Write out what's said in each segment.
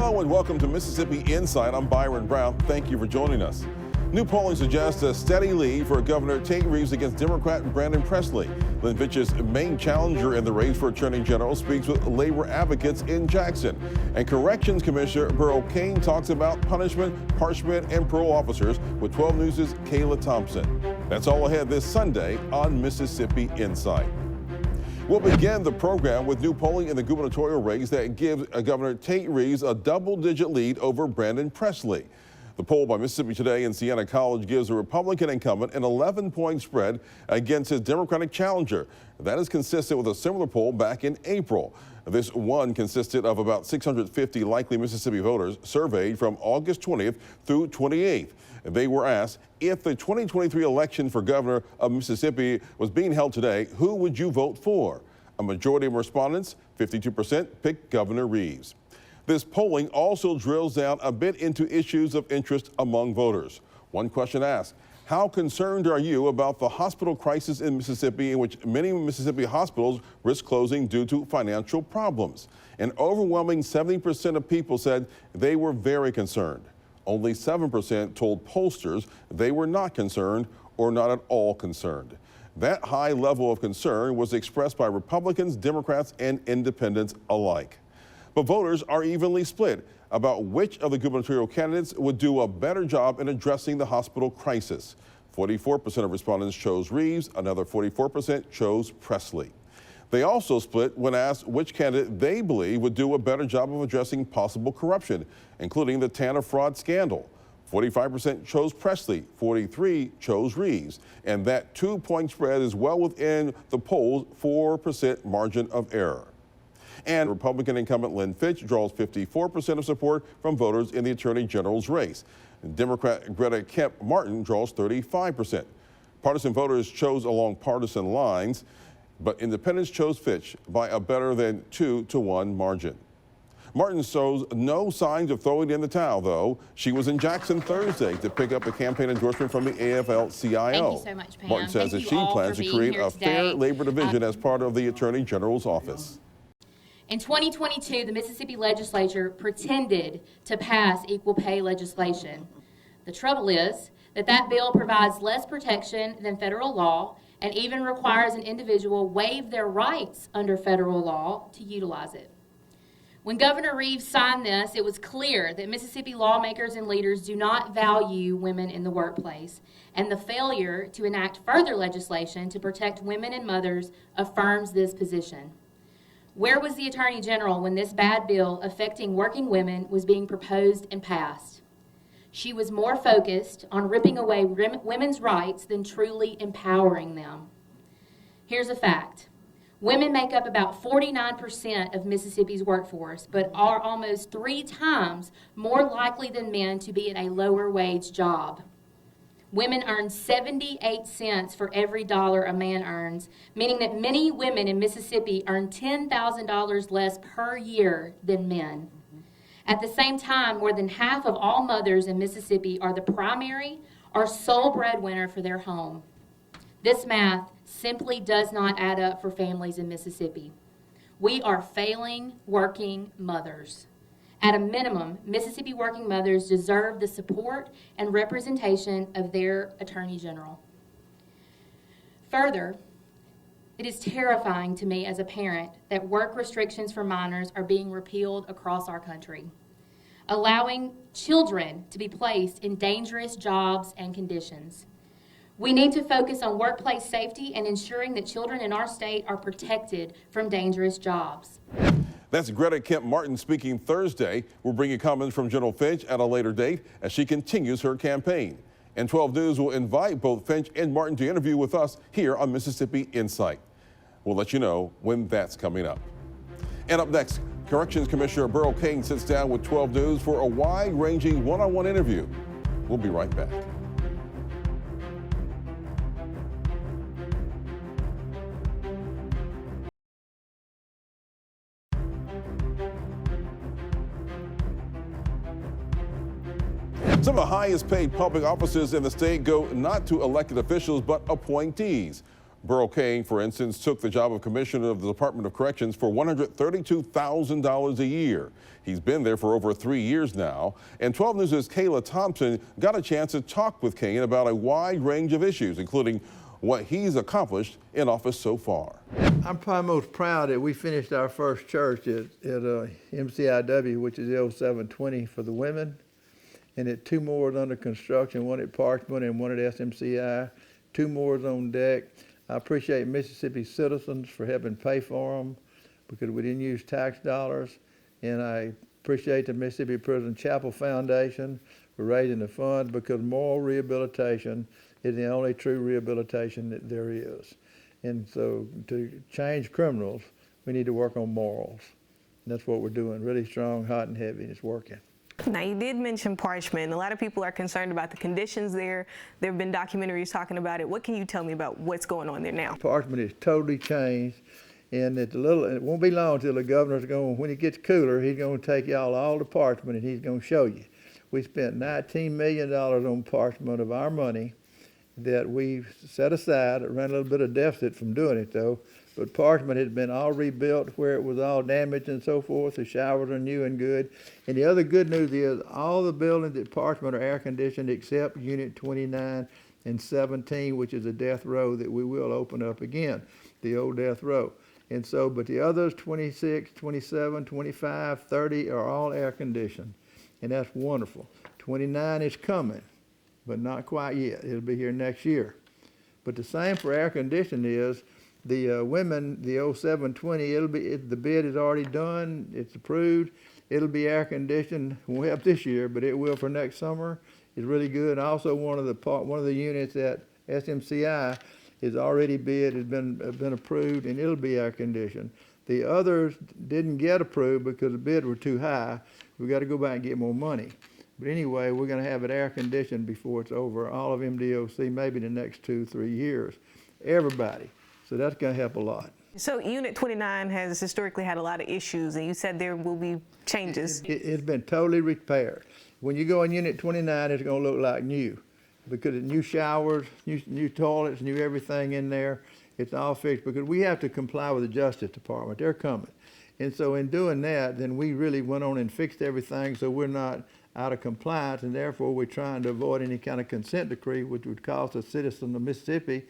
Hello and welcome to Mississippi Insight. I'm Byron Brown. Thank you for joining us. New polling suggests a steady lead for Governor Tate Reeves against Democrat Brandon Presley. Lynn Fitch's main challenger in the race for Attorney General speaks with labor advocates in Jackson. And Corrections Commissioner Burl Cain talks about punishment, Parchman, and parole officers with 12 News' Kayla Thompson. That's all ahead this Sunday on Mississippi Insight. We'll begin the program with new polling in the gubernatorial race that gives Governor Tate Reeves a double-digit lead over Brandon Presley. The poll by Mississippi Today and Siena College gives a Republican incumbent an 11-point spread against his Democratic challenger. That is consistent with a similar poll back in April. This one consisted of about 650 likely Mississippi voters surveyed from August 20th through 28th. They were asked, if the 2023 election for governor of Mississippi was being held today, who would you vote for? A majority of respondents, 52%, picked Governor Reeves. This polling also drills down a bit into issues of interest among voters. One question asked, how concerned are you about the hospital crisis in Mississippi, in which many Mississippi hospitals risk closing due to financial problems? An overwhelming 70% of people said they were very concerned. Only 7% told pollsters they were not concerned or not at all concerned. That high level of concern was expressed by Republicans, Democrats, and independents alike. But voters are evenly split about which of the gubernatorial candidates would do a better job in addressing the hospital crisis. 44% of respondents chose Reeves, another 44% chose Presley. They also split when asked which candidate they believe would do a better job of addressing possible corruption, including the TANF fraud scandal. 45% chose Presley, 43% chose Reeves, and that 2-point spread is well within the poll's 4% margin of error. And Republican incumbent Lynn Fitch draws 54% of support from voters in the Attorney General's race. Democrat Kemp draws 35%. Partisan voters chose along partisan lines, but independents chose Fitch by a better than 2-to-1 margin. Martin shows no signs of throwing in the towel, though. She was in Jackson Thursday to pick up a campaign endorsement from the AFL-CIO. Thank you so much, Pam. Martin says that she plans to create a fair labor division as part of the Attorney General's office. In 2022, the Mississippi legislature pretended to pass equal pay legislation. The trouble is that bill provides less protection than federal law and even requires an individual waive their rights under federal law to utilize it. When Governor Reeves signed this, it was clear that Mississippi lawmakers and leaders do not value women in the workplace, and the failure to enact further legislation to protect women and mothers affirms this position. Where was the Attorney General when this bad bill affecting working women was being proposed and passed? She was more focused on ripping away women's rights than truly empowering them. Here's a fact. Women make up about 49% of Mississippi's workforce, but are almost 3 times more likely than men to be in a lower wage job. Women earn 78 cents for every dollar a man earns, meaning that many women in Mississippi earn $10,000 less per year than men. At the same time, more than half of all mothers in Mississippi are the primary or sole breadwinner for their home. This math simply does not add up for families in Mississippi. We are failing working mothers. At a minimum, Mississippi working mothers deserve the support and representation of their Attorney General. Further, it is terrifying to me as a parent that work restrictions for minors are being repealed across our country, allowing children to be placed in dangerous jobs and conditions. We need to focus on workplace safety and ensuring that children in our state are protected from dangerous jobs. That's Kemp speaking Thursday. We'll bring you comments from General Fitch at a later date as she continues her campaign. And 12 News will invite both Finch and Martin to interview with us here on Mississippi Insight. We'll let you know when that's coming up. And up next, Corrections Commissioner Burl Cain sits down with 12 News for a wide-ranging one-on-one interview. We'll be right back. Some of the highest paid public offices in the state go not to elected officials, but appointees. Burl Cain, for instance, took the job of commissioner of the Department of Corrections for $132,000 a year. He's been there for over 3 years now. And 12 News' Kayla Thompson got a chance to talk with Cain about a wide range of issues, including what he's accomplished in office so far. I'm probably most proud that we finished our first church at MCIW, which is the 0720 for the women, and that 2 more is under construction, one at Parchman and one at SMCI. 2 more is on deck. I appreciate Mississippi citizens for helping pay for them because we didn't use tax dollars, and I appreciate the Mississippi Prison Chapel Foundation for raising the funds because moral rehabilitation is the only true rehabilitation that there is. And so to change criminals, we need to work on morals. And that's what we're doing, really strong, hot and heavy, and it's working. Now, you did mention Parchman. A lot of people are concerned about the conditions there. There have been documentaries talking about it. What can you tell me about what's going on there now? Parchman is totally changed, and it won't be long until the governor's going, when it gets cooler, he's going to take y'all all to Parchman and he's going to show you. We spent $19 million on Parchman of our money that we set aside. It ran a little bit of deficit from doing it though, but Parchman had been all rebuilt where it was all damaged and so forth. The showers are new and good. And the other good news is all the buildings at Parchman are air conditioned except Unit 29 and 17, which is a death row that we will open up again, the old death row. And so, but the others, 26, 27, 25, 30 are all air conditioned, and that's wonderful. 29 is coming, but not quite yet. It'll be here next year. But the same for air conditioning is the women, the 0720, the bid is already done, it's approved. It'll be air conditioned, won't help this year, but it will for next summer. It's really good. Also, one of the units at SMCI is already bid, has been approved, and it'll be air conditioned. The others didn't get approved because the bid were too high. We got to go back and get more money. But anyway, we're going to have it air conditioned before it's over. All of MDOC, maybe the next 2-3 years. Everybody. So that's going to help a lot. So Unit 29 has historically had a lot of issues, and you said there will be changes. It's been totally repaired. When you go in Unit 29, it's going to look like new because it's new showers, new toilets, new everything in there. It's all fixed because we have to comply with the Justice Department. They're coming. And so in doing that, then we really went on and fixed everything so we're not out of compliance, and therefore we're trying to avoid any kind of consent decree, which would cost a citizen of Mississippi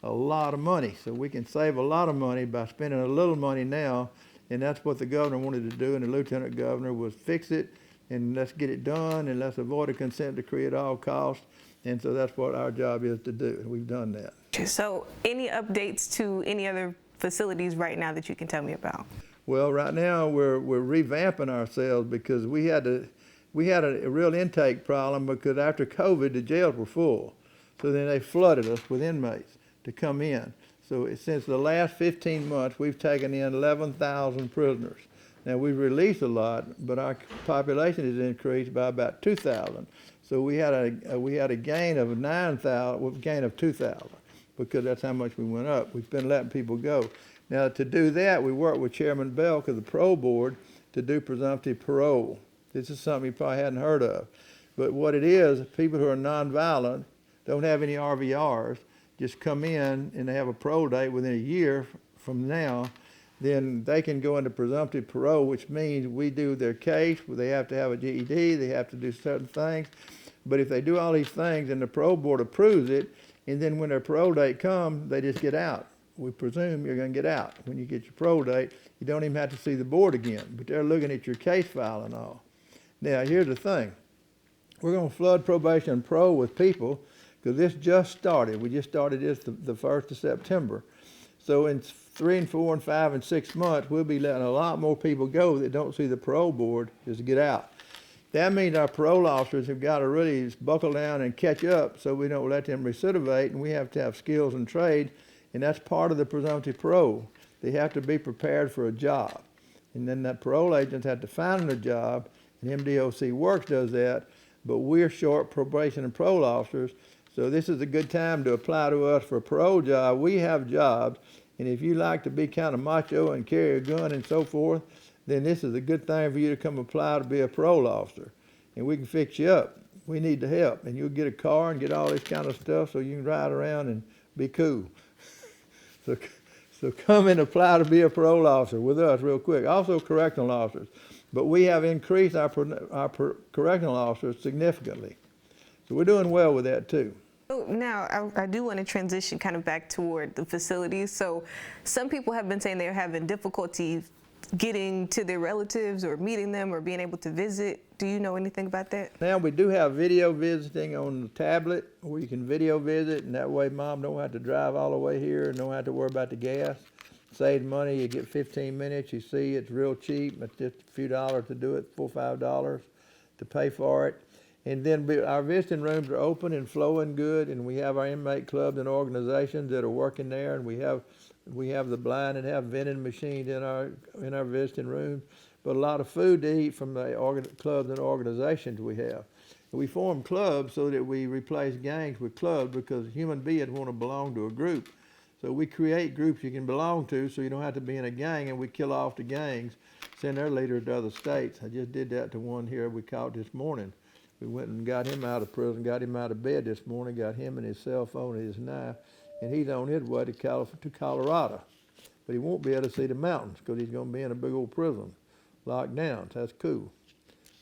a lot of money. So we can save a lot of money by spending a little money now, and that's what the governor wanted to do, and the lieutenant governor was fix it, and let's get it done, and let's avoid a consent decree at all costs. And so that's what our job is to do, and we've done that. So any updates to any other facilities right now that you can tell me about? Well, right now we're revamping ourselves because we had a real intake problem because after COVID, the jails were full. So then they flooded us with inmates to come in. So since the last 15 months, we've taken in 11,000 prisoners. Now we've released a lot, but our population has increased by about 2,000. So we had a gain of 9,000, gain of 2,000 because that's how much we went up. We've been letting people go. Now to do that, we worked with Chairman Belk of the Parole Board to do presumptive parole. This is something you probably hadn't heard of. But what it is, people who are nonviolent, don't have any RVRs, just come in and they have a parole date within a year from now, then they can go into presumptive parole, which means we do their case, they have to have a GED, they have to do certain things. But if they do all these things and the parole board approves it, and then when their parole date comes, they just get out. We presume you're going to get out. When you get your parole date, you don't even have to see the board again, but they're looking at your case file and all. Now, here's the thing. We're going to flood probation and parole with people because this just started. We just started this the 1st of September. So in 3 and 4 and 5 and 6 months, we'll be letting a lot more people go that don't see the parole board just get out. That means our parole officers have got to really buckle down and catch up so we don't let them recidivate, and we have to have skills and trade, and that's part of the presumptive parole. They have to be prepared for a job. And then that parole agents have to find them a job, and MDOC Works does that, but we're short probation and parole officers, so this is a good time to apply to us for a parole job. We have jobs, and if you like to be kind of macho and carry a gun and so forth, then this is a good thing for you to come apply to be a parole officer, and we can fix you up. We need the help, and you'll get a car and get all this kind of stuff so you can ride around and be cool. So come and apply to be a parole officer with us real quick. Also correctional officers. But we have increased our correctional officers significantly. So we're doing well with that too. So now I do want to transition kind of back toward the facilities. So some people have been saying they're having difficulty getting to their relatives or meeting them or being able to visit. Do you know anything about that? Now we do have video visiting on the tablet where you can video visit, and that way mom don't have to drive all the way here and don't have to worry about the gas. Save money, you get 15 minutes, you see it's real cheap. It's just a few dollars to do it, $4 or $5 to pay for it. And then our visiting rooms are open and flowing good, and we have our inmate clubs and organizations that are working there, and we have the blind and have vending machines in our visiting rooms, but a lot of food to eat from the clubs and organizations we have. And we form clubs so that we replace gangs with clubs because human beings want to belong to a group. So we create groups you can belong to so you don't have to be in a gang, and we kill off the gangs, send their leaders to other states. I just did that to one here we caught this morning. We went and got him out of prison, got him out of bed this morning, got him and his cell phone and his knife, and he's on his way to Colorado. But he won't be able to see the mountains because he's going to be in a big old prison, locked down. That's cool.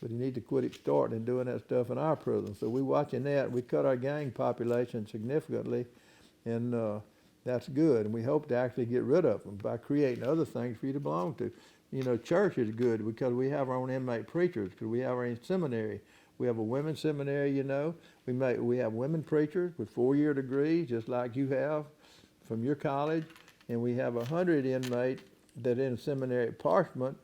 But he needs to quit starting and doing that stuff in our prison. So we're watching that. We cut our gang population significantly, and that's good. And we hope to actually get rid of them by creating other things for you to belong to. You know, church is good because we have our own inmate preachers, because we have our own seminary. We have a women's seminary, you know. We have women preachers with 4-year degrees, just like you have from your college. And we have 100 inmates that are in seminary at Parchman,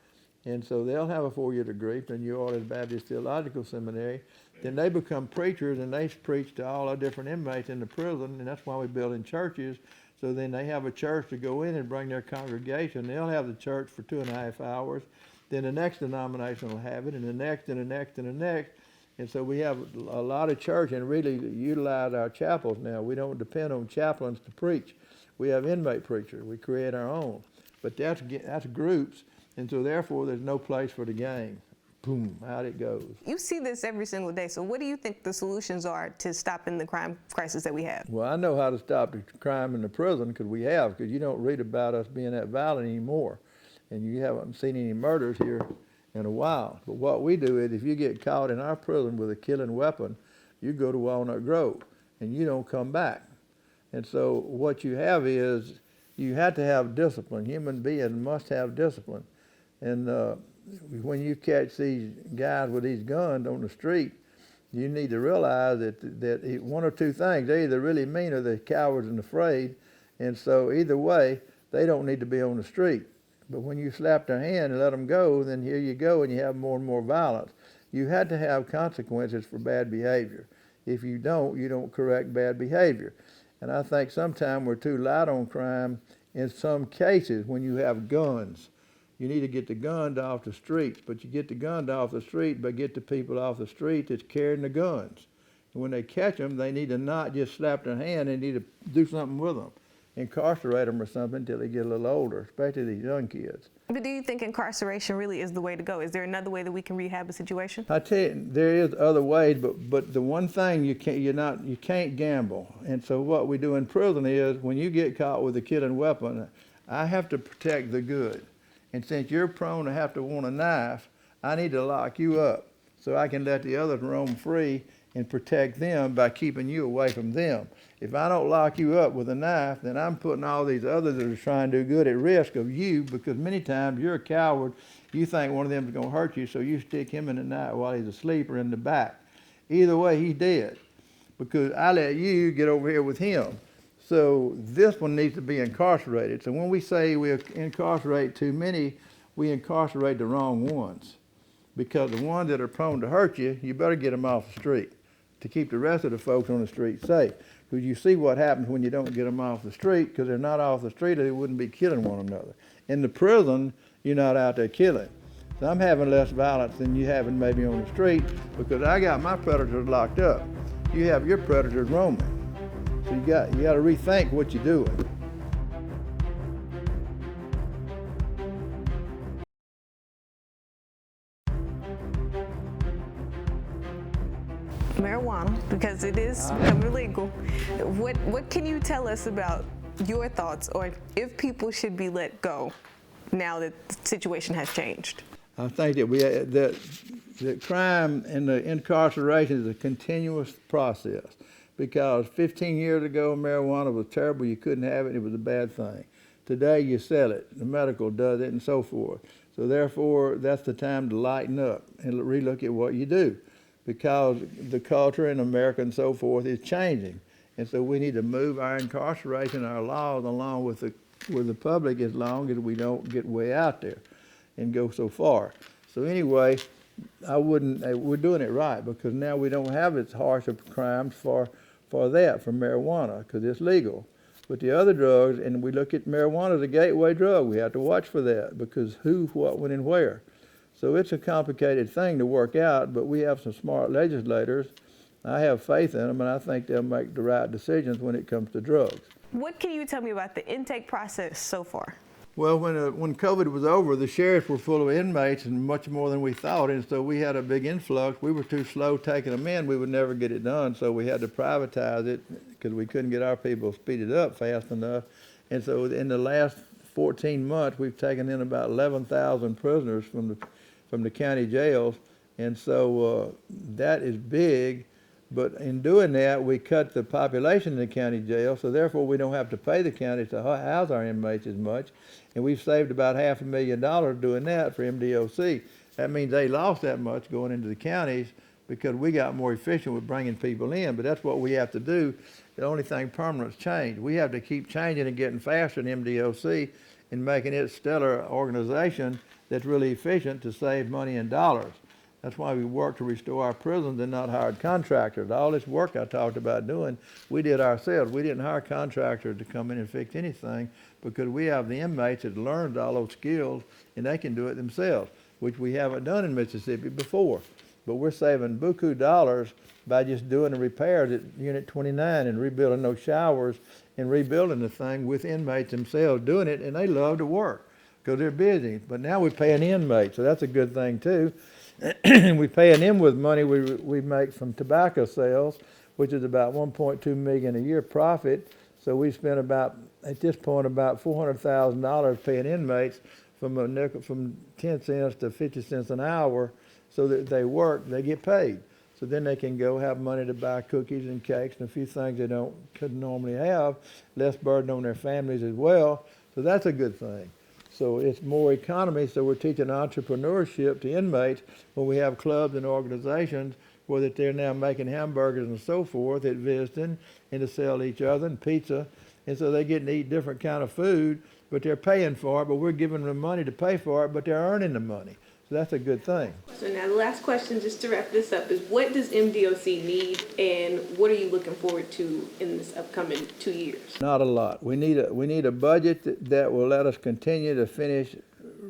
and so they'll have a 4-year degree from New Orleans Baptist Theological Seminary. Then they become preachers, and they preach to all our different inmates in the prison, and that's why we build in churches. So then they have a church to go in and bring their congregation. They'll have the church for 2.5 hours. Then the next denomination will have it, and the next, and the next, and the next. And so we have a lot of church and really utilize our chapels now. We don't depend on chaplains to preach. We have inmate preachers. We create our own. But that's groups, and so therefore there's no place for the gang. Boom, out it goes. You see this every single day, so what do you think the solutions are to stopping the crime crisis that we have? Well, I know how to stop the crime in the prison because you don't read about us being that violent anymore. And you haven't seen any murders here in a while. But what we do is if you get caught in our prison with a killing weapon, you go to Walnut Grove and you don't come back. And so what you have is you have to have discipline. Human beings must have discipline. And when you catch these guys with these guns on the street, you need to realize that one or two things. They're either really mean or they're cowards and afraid. And so either way, they don't need to be on the street. But when you slap their hand and let them go, then here you go and you have more and more violence. You had to have consequences for bad behavior. If you don't correct bad behavior. And I think sometimes we're too light on crime in some cases when you have guns. You need to get the guns off the streets, but you get the guns off the street by get the people off the street that's carrying the guns. And when they catch them, they need to not just slap their hand, they need to do something with them. Incarcerate them or something until they get a little older, especially these young kids. But do you think incarceration really is the way to go? Is there another way that we can rehab a situation? I tell you, there is other ways, but the one thing you can't gamble. And so what we do in prison is when you get caught with a killing weapon, I have to protect the good. And since you're prone to have to want a knife, I need to lock you up so I can let the others roam free and protect them by keeping you away from them. If I don't lock you up with a knife, then I'm putting all these others that are trying to do good at risk of you, because many times you're a coward. You think one of them is going to hurt you, so you stick him in the night while he's asleep or in the back. Either way, he's dead because I let you get over here with him. So this one needs to be incarcerated. So when we say we incarcerate too many, we incarcerate the wrong ones, because the ones that are prone to hurt you, you better get them off the street to keep the rest of the folks on the street safe. Because you see what happens when you don't get them off the street, because they're not off the street or they wouldn't be killing one another. In the prison, you're not out there killing. So I'm having less violence than you having maybe on the street because I got my predators locked up. You have your predators roaming. So you got to rethink what you're doing. Marijuana, because it is becoming illegal. What can you tell us about your thoughts on if people should be let go now that the situation has changed? I think that crime and the incarceration is a continuous process, because 15 years ago marijuana was terrible. You couldn't have it. It was a bad thing. Today you sell it. The medical does it and so forth. So therefore, that's the time to lighten up and relook at what you do, because the culture in America and so forth is changing. And so we need to move our incarceration, our laws along with the public, as long as we don't get way out there and go so far. So anyway, we're doing it right, because now we don't have as harsh of crimes for marijuana, because it's legal. But the other drugs, and we look at marijuana as a gateway drug, we have to watch for that, because who, what, when, and where. So it's a complicated thing to work out, but we have some smart legislators. I have faith in them, and I think they'll make the right decisions when it comes to drugs. What can you tell me about the intake process so far? Well, when COVID was over, the sheriffs were full of inmates, and much more than we thought, and so we had a big influx. We were too slow taking them in. We would never get it done, so we had to privatize it because we couldn't get our people speeded up fast enough. And so in the last 14 months, we've taken in about 11,000 prisoners from the county jails, and so that is big. But in doing that, we cut the population in the county jail, so therefore we don't have to pay the county to house our inmates as much. And we've saved about $500,000 doing that for MDOC. That means they lost that much going into the counties because we got more efficient with bringing people in. But that's what we have to do. The only thing permanent's change. We have to keep changing and getting faster in MDOC and making it a stellar organization that's really efficient to save money in dollars. That's why we work to restore our prisons and not hired contractors. All this work I talked about doing, we did ourselves. We didn't hire contractors to come in and fix anything, because we have the inmates that learned all those skills and they can do it themselves, which we haven't done in Mississippi before. But we're saving buku dollars by just doing the repairs at Unit 29 and rebuilding those showers and rebuilding the thing with inmates themselves doing it, and they love to work because they're busy. But now we're paying inmates, so that's a good thing too. We're paying them with money we make from tobacco sales, which is about $1.2 million a year profit. So we spend at this point, about $400,000 paying inmates from 10 cents to 50 cents an hour, so that they work, they get paid. So then they can go have money to buy cookies and cakes and a few things they couldn't normally have, less burden on their families as well. So that's a good thing. So it's more economy, so we're teaching entrepreneurship to inmates when we have clubs and organizations where that they're now making hamburgers and so forth at visiting and to sell each other and pizza. And so they get to eat different kind of food, but they're paying for it, but we're giving them money to pay for it, but they're earning the money. So that's a good thing. So now the last question, just to wrap this up, is what does MDOC need, and what are you looking forward to in this upcoming 2 years? Not a lot. We need a budget that will let us continue to finish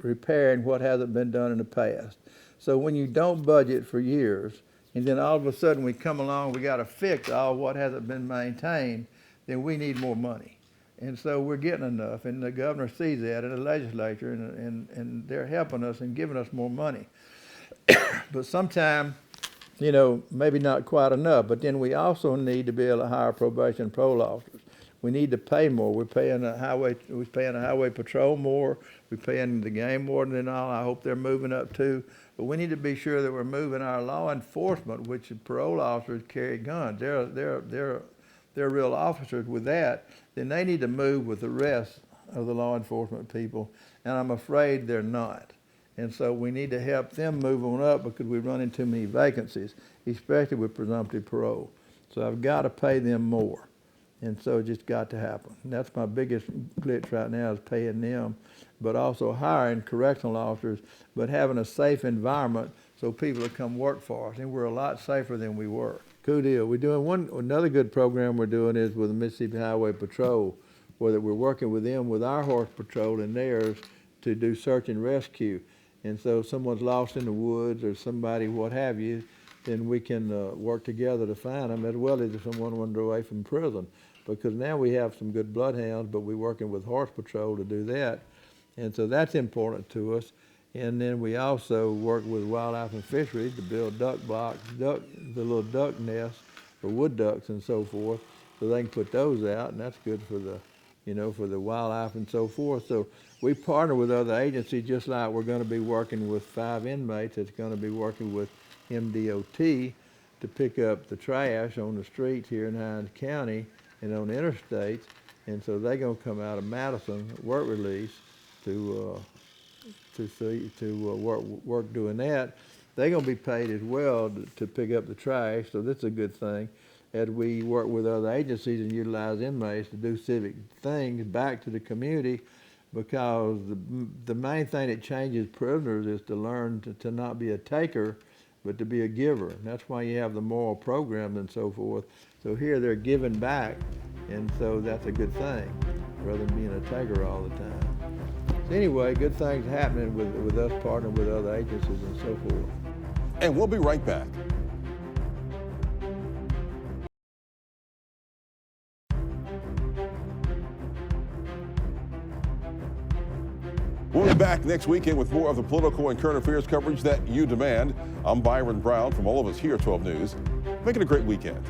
repairing what hasn't been done in the past. So when you don't budget for years, and then all of a sudden we come along, we got to fix all what hasn't been maintained, then we need more money. And so we're getting enough, and the governor sees that in the legislature, and they're helping us and giving us more money. But sometimes, maybe not quite enough, but then we also need to be able to hire probation and parole officers. We need to pay more. We're paying the highway patrol more. We're paying the game warden and all. I hope they're moving up too. But we need to be sure that we're moving our law enforcement, which parole officers carry guns. They're real officers with that. Then they need to move with the rest of the law enforcement people, and I'm afraid they're not. And so we need to help them move on up because we run into too many vacancies, especially with presumptive parole. So I've got to pay them more, and so it just got to happen. And that's my biggest glitch right now, is paying them, but also hiring correctional officers, but having a safe environment so people will come work for us, and we're a lot safer than we were. Cool deal. We're doing another good program we're doing is with the Mississippi Highway Patrol, where we're working with them with our horse patrol and theirs to do search and rescue. And so if someone's lost in the woods or somebody, what have you, then we can work together to find them, as well as if someone wandered away from prison. Because now we have some good bloodhounds, but we're working with horse patrol to do that. And so that's important to us. And then we also work with wildlife and fisheries to build duck blocks, the little duck nests for wood ducks and so forth, so they can put those out, and that's good for the you know, for the wildlife and so forth. So we partner with other agencies, just like we're going to be working with 5 inmates. It's going to be working with MDOT to pick up the trash on the streets here in Hinds County and on interstates. And so they're going to come out of Madison, work release, to work doing that. They're going to be paid as well to pick up the trash, so that's a good thing. As we work with other agencies and utilize inmates to do civic things back to the community, because the main thing that changes prisoners is to learn to not be a taker, but to be a giver. And that's why you have the moral programs and so forth. So here they're giving back, and so that's a good thing, rather than being a taker all the time. So anyway, good things happening with us partnering with other agencies and so forth. And we'll be right back. We'll be back next weekend with more of the political and current affairs coverage that you demand. I'm Byron Brown from all of us here at 12 News. Make it a great weekend.